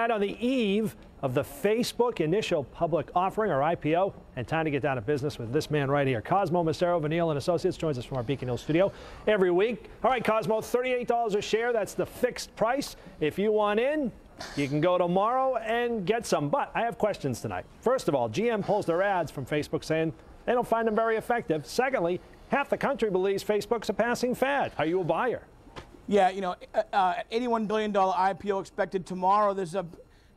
On the eve of the Facebook initial public offering, or IPO, and time to get down to business with this man right here. Cosmo, Macero, Vanille & Associates joins us from our Beacon Hill studio every week. All right, Cosmo, $38 a share. That's the fixed price. If you want in, you can go tomorrow and get some. But I have questions tonight. First of all, GM pulls their ads from Facebook saying they don't find them very effective. Secondly, half the country believes Facebook's a passing fad. Are you a buyer? Yeah, you know, $81 billion IPO expected tomorrow. There's a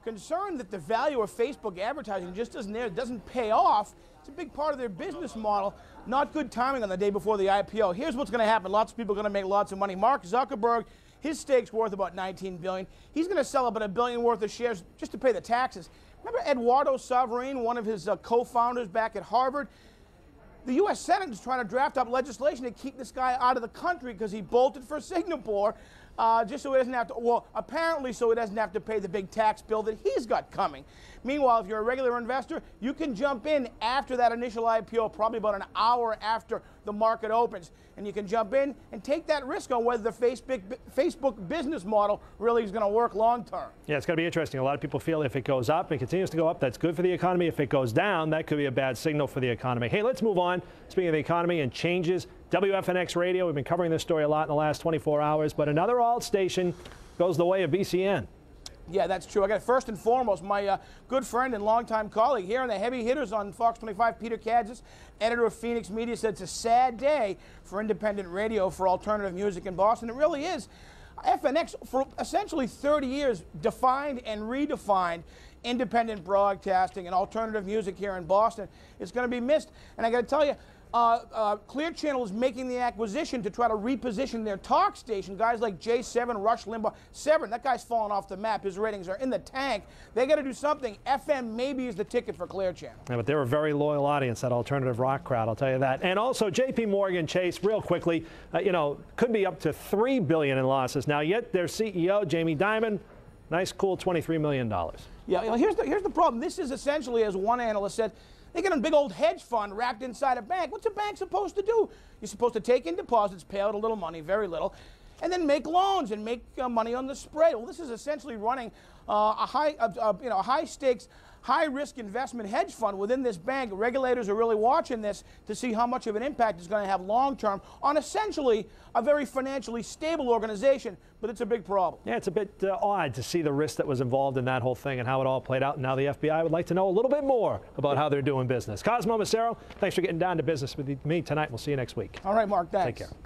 concern that the value of Facebook advertising just isn't there. It doesn't pay off. It's a big part of their business model. Not good timing on the day before the IPO. Here's what's going to happen. Lots of people are going to make lots of money. Mark Zuckerberg, his stake's worth about $19 billion. He's going to sell about $1 billion worth of shares just to pay the taxes. Remember Eduardo Saverin, one of his co-founders back at Harvard? The U.S. Senate is trying to draft up legislation to keep this guy out of the country because he bolted for Singapore, just so he doesn't have to, well, apparently so he doesn't have to pay the big tax bill that he's got coming. Meanwhile, if you're a regular investor, you can jump in after that initial IPO, probably about an hour after the market opens. And you can jump in and take that risk on whether the Facebook business model really is going to work long term. Yeah, it's going to be interesting. A lot of people feel if it goes up and continues to go up, that's good for the economy. If it goes down, that could be a bad signal for the economy. Hey, let's move on. Speaking of the economy and changes, WFNX Radio, we've been covering this story a lot in the last 24 hours, but another alt station goes the way of BCN. Yeah, that's true. I got first and foremost my good friend and longtime colleague here in the heavy hitters on Fox25, Peter Kadzis, editor of Phoenix Media, said it's a sad day for independent radio, for alternative music in Boston. It really is. FNX, for essentially 30 years, defined and redefined independent broadcasting and alternative music here in Boston. It's going to be missed. And I got to tell you, Clear Channel is making the acquisition to try to reposition their talk station. Guys like J7, Rush Limbaugh, Severin, that guy's fallen off the map. His ratings are in the tank. They got to do something. FM maybe is the ticket for Clear Channel. Yeah, but they're a very loyal audience, that alternative rock crowd, I'll tell you that. And also, JP Morgan Chase, real quickly, you know, could be up to $3 billion in losses. Now, yet their CEO, Jamie Dimon, nice, cool $23 million. Yeah, you know, here's the problem. This is essentially, as one analyst said, they get a big old hedge fund wrapped inside a bank. What's a bank supposed to do? You're supposed to take in deposits, pay out a little money, very little, and then make loans and make money on the spread. Well, this is essentially running a high stakes, high risk investment hedge fund within this bank. Regulators are really watching this to see how much of an impact it's going to have long term on essentially a very financially stable organization, but it's a big problem. Yeah, it's a bit odd to see the risk that was involved in that whole thing and how it all played out. And now the FBI would like to know a little bit more about how they're doing business. Cosmo, Macero, thanks for getting down to business with me tonight. We'll see you next week. All right, Mark, thanks. Take care.